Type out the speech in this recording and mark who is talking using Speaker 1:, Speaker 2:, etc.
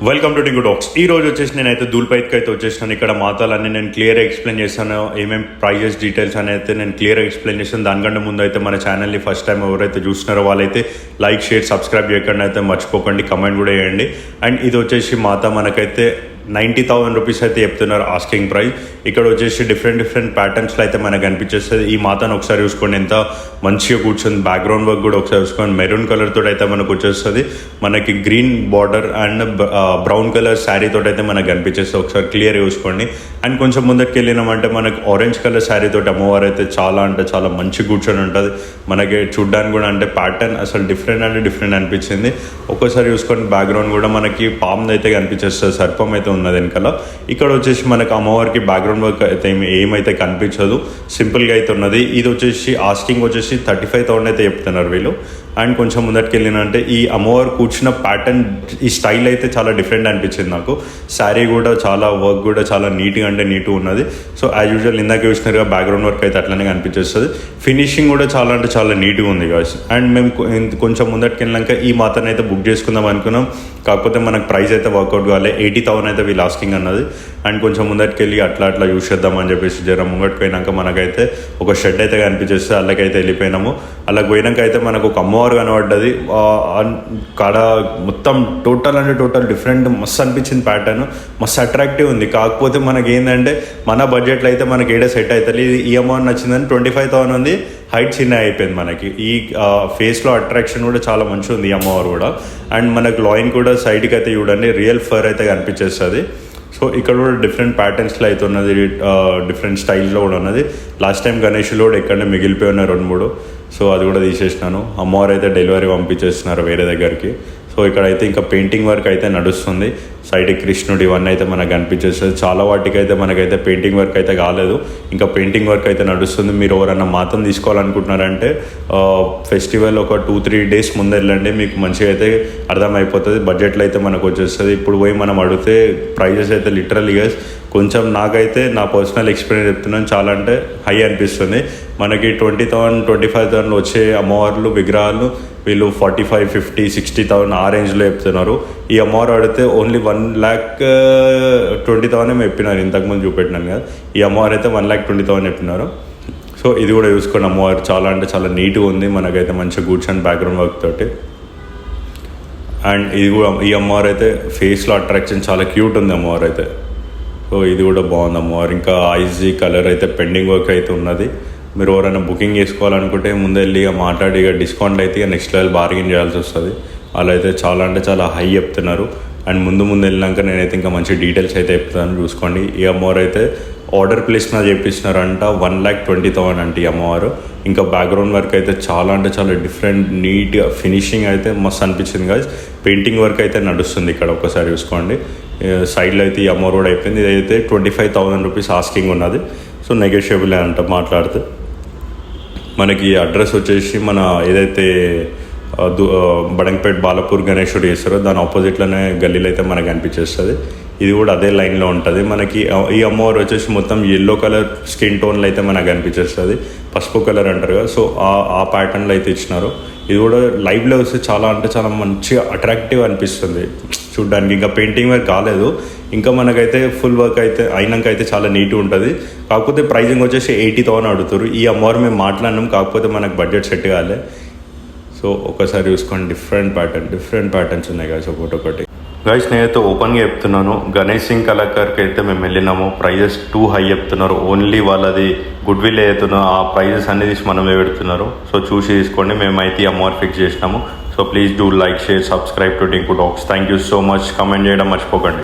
Speaker 1: Welcome to టింగు talks. ఈ రోజు వచ్చేసి నేనైతే దూల్పైకి అయితే వచ్చేసాను. ఇక్కడ మాతాలన్నీ నేను క్లియర్గా ఎక్స్ప్లెయిన్ చేస్తాను. ఏమేమి ప్రైజెస్ డీటెయిల్స్ అని అయితే నేను క్లియర్గా ఎక్స్ప్లెయిన్ చేస్తాను. దానికంటే ముందు అయితే మన ఛానల్ని ఫస్ట్ టైం ఎవరైతే చూస్తున్నారో వాళ్ళైతే లైక్, షేర్, సబ్స్క్రైబ్ చేయకుండా అయితే మర్చిపోకండి. కమెంట్ కూడా చేయండి. అండ్ ఇది వచ్చేసి మాతా మనకైతే 90,000 రూపీస్ అయితే చెప్తున్నారు ఆస్కింగ్ ప్రైస్. ఇక్కడ వచ్చేసి డిఫరెంట్ ప్యాటర్న్స్లో అయితే మనకు అనిపించేస్తుంది. ఈ మాతను ఒకసారి చూసుకోండి, ఎంత మంచిగా కూర్చొని బ్యాక్గ్రౌండ్ వర్క్ కూడా ఒకసారి చూసుకోండి. మెరూన్ కలర్ తోటి అయితే మనకు వచ్చేస్తుంది. మనకి green border and brown colour sari తోటి అయితే మనకు కనిపించేస్తుంది. ఒకసారి క్లియర్ చూసుకోండి. అండ్ కొంచెం ముందరికి వెళ్ళినామంటే మనకి ఆరెంజ్ కలర్ శారీ తోటి అమ్మవారు అయితే చాలా మంచి కూర్చొని ఉంటుంది. మనకి చూడ్డానికి కూడా అంటే ప్యాటర్న్ అసలు డిఫరెంట్ అనిపించింది. ఒక్కోసారి చూసుకొని బ్యాక్గ్రౌండ్ కూడా మనకి పామ్ అయితే కనిపించేస్తుంది, సర్పం అయితే ఉన్నది వెనకాల. ఇక్కడ వచ్చేసి మనకి అమ్మవారికి బ్యాక్గ్రౌండ్ వర్క్ అయితే ఏమైతే కనిపించదు, సింపుల్గా అయితే ఉన్నది. ఇది వచ్చేసి ఆస్కింగ్ వచ్చేసి 35,000 అయితే చెప్తున్నారు వీళ్ళు. అండ్ కొంచెం ముందరికి వెళ్ళినంటే ఈ అమ్మవారు కూర్చున్న ప్యాటర్న్, ఈ స్టైల్ అయితే చాలా డిఫరెంట్ అనిపించింది నాకు. శారీ కూడా చాలా వర్క్ కూడా చాలా నీట్గా ఉన్నది. సో యాజ్ యూజువల్ ఇందాక చూసినారుగా బ్యాక్గ్రౌండ్ వర్క్ అయితే అట్లనే కనిపించేస్తుంది. ఫినిషింగ్ కూడా చాలా నీట్గా ఉంది గాయ్స్. అండ్ మేము కొంచెం ముందరికి వెళ్ళాక ఈ మాతను అయితే బుక్ చేసుకుందాం అనుకున్నాం. కాకపోతే మనకు ప్రైస్ అయితే వర్కౌట్ కావాలి. 80,000 అయితే వీళ్ళు ఆస్కింగ్ అన్నది. అండ్ కొంచెం ముందరికి వెళ్ళి అట్లా చూస్ చేద్దామని చెప్పేసి జర ముంగటికి పోయినాక మనకైతే ఒక షెడ్ అయితే కనిపించేస్తే అల్లకైతే వెళ్ళిపోయినాము. అలా పోయినాక అయితే మనకు ఒక అమ్మవారు కనబడ్డది. కాడ మొత్తం టోటల్ డిఫరెంట్ మస్తు అనిపించింది. ప్యాటర్న్ మస్తు అట్రాక్టివ్ ఉంది. కాకపోతే మనకి ఏంటంటే మన బడ్జెట్లో అయితే మనకి ఏడా సెట్ అవుతుంది. ఈ అమౌంట్ నచ్చిందని 25,000 ఉంది. హైట్ చిన్న అయిపోయింది మనకి. ఈ ఫేస్లో అట్రాక్షన్ కూడా చాలా మంచిగా ఉంది ఈ అమ్మవారు కూడా. అండ్ మనకు లాయిన్ కూడా సైడ్కి అయితే చూడండి రియల్ ఫర్ అయితే కనిపించేస్తుంది. సో ఇక్కడ కూడా డిఫరెంట్ ప్యాటర్న్స్లో అయితే ఉన్నది, డిఫరెంట్ స్టైల్లో కూడా ఉన్నది. లాస్ట్ టైం గణేష్లో కూడా ఎక్కడనే మిగిలిపోయి ఉన్నాయి 2-3. సో అది కూడా తీసేసినాను. అమ్మవారు అయితే డెలివరీ పంపించేస్తున్నారు వేరే దగ్గరికి. సో ఇక్కడైతే ఇంకా పెయింటింగ్ వర్క్ అయితే నడుస్తుంది. సైడ్ కృష్ణుడు ఇవన్నీ అయితే మనకు కనిపించేస్తుంది. చాలా వాటికి అయితే మనకైతే పెయింటింగ్ వర్క్ అయితే కాలేదు, ఇంకా పెయింటింగ్ వర్క్ అయితే నడుస్తుంది. మీరు ఎవరైనా మాతం తీసుకోవాలనుకుంటున్నారంటే ఫెస్టివల్ ఒక 2-3 డేస్ ముందు వెళ్ళండి, మీకు మంచిగా అయితే అర్థమైపోతుంది. బడ్జెట్లో అయితే మనకు వచ్చేస్తుంది. ఇప్పుడు పోయి మనం అడిగితే ప్రైజెస్ అయితే లిటరల్గా కొంచెం నాకైతే నా పర్సనల్ ఎక్స్పీరియన్స్ చెప్తున్నాను, చాలా అంటే హై అనిపిస్తుంది. మనకి 20,000, 25,000 వచ్చే అమ్మవార్లు విగ్రహాలు వీళ్ళు 45,000, 50,000, 60,000 ఆ రేంజ్లో చెప్తున్నారు. ఈ అమ్మవారు అడిగితే ఓన్లీ 1,20,000 చెప్పినారు. ఇంతకుముందు చూపెట్టినాను కదా, ఈ అమ్మవారు అయితే 1,20,000 చెప్పినారు. సో ఇది కూడా చూసుకోండి. అమ్మవారు చాలా నీట్గా ఉంది. మనకైతే మంచిగా కూర్చొని బ్యాక్గ్రౌండ్ వర్క్ తోటి. అండ్ ఇది కూడా ఈ అమ్మవారు అయితే ఫేస్లో అట్రాక్షన్ చాలా క్యూట్ ఉంది అమ్మవారు అయితే. సో ఇది కూడా బాగుంది అమ్మవారు. ఇంకా ఐజీ కలర్ అయితే పెండింగ్ వర్క్ అయితే ఉన్నది. మీరు ఎవరైనా బుకింగ్ చేసుకోవాలనుకుంటే ముందు వెళ్ళి మాట్లాడి డిస్కౌంట్ అయితే నెక్స్ట్ లెవెల్ బార్గెన్ చేయాల్సి వస్తుంది. అలా అయితే చాలా హై చెప్తున్నారు. అండ్ ముందు వెళ్ళినాక నేనైతే ఇంకా మంచి డీటెయిల్స్ అయితే చెప్తాను, చూసుకోండి. ఈ అమ్మవారు అయితే ఆర్డర్ ప్లేస్ మీద చేపిస్తున్నారంట. 1,20,000 అంటే ఈ అమ్మవారు. ఇంకా బ్యాక్గ్రౌండ్ వర్క్ అయితే చాలా డిఫరెంట్ నీట్గా ఫినిషింగ్ అయితే మస్తు అనిపించింది కదా. పెయింటింగ్ వర్క్ అయితే నడుస్తుంది ఇక్కడ, ఒకసారి చూసుకోండి. సైడ్లో అయితే ఈ అమ్మవారు కూడా అయిపోయింది. ఇదైతే 25,000 రూపీస్ ఆస్కింగ్ ఉన్నది. సో నెగోషియబుల్ అంట మాట్లాడితే. మనకి అడ్రస్ వచ్చేసి మన ఏదైతే బడంగపేట్ బాలపూర్ గణేశుడు చేస్తారో దాని ఆపోజిట్లోనే గల్లీలో అయితే మనకు అనిపించేస్తుంది. ఇది కూడా అదే లైన్లో ఉంటుంది. మనకి ఈ అమ్మవారు వచ్చేసి మొత్తం ఎల్లో కలర్ స్కిన్ టోన్లో అయితే మనకు అనిపించేస్తుంది. పసుపు కలర్ అంటారు కదా, సో ఆ ప్యాటర్న్లో అయితే ఇచ్చినారు. ఇది కూడా లైవ్లో వస్తే చాలా మంచిగా అట్రాక్టివ్ అనిపిస్తుంది చూడ్డానికి. ఇంకా పెయింటింగ్ వర్క్ కాలేదు, ఇంకా మనకైతే ఫుల్ వర్క్ అయితే అయినాక అయితే చాలా నీట్గా ఉంటుంది. కాకపోతే ప్రైజింగ్ వచ్చేసి 80,000 అడుగుతారు. ఈ అమ్మవారు మేము మాట్లాడినాం, కాకపోతే మనకు బడ్జెట్ సెట్ కాలే. సో ఒకసారి చూసుకోండి, డిఫరెంట్ ప్యాటర్న్స్ ఉన్నాయి కదా ఒకటి. గైస్ నేనైతే ఓపెన్గా చెప్తున్నాను, గణేష్ సింగ్ కళాకార్కి అయితే మేము వెళ్ళినాము. ప్రైజెస్ టూ హై చెప్తున్నారు. ఓన్లీ వాళ్ళది గుడ్ విల్ అవుతున్నా ఆ ప్రైజెస్ అన్ని తీసి మనమే పెడుతున్నారు. సో చూసి తీసుకోండి. మేమైతే ఈ అమౌంట్ ఫిక్స్ చేసినాము. So please do like, share, subscribe to Tinku talks. Thank you so much. Comment చేయడం మర్చిపోకండి.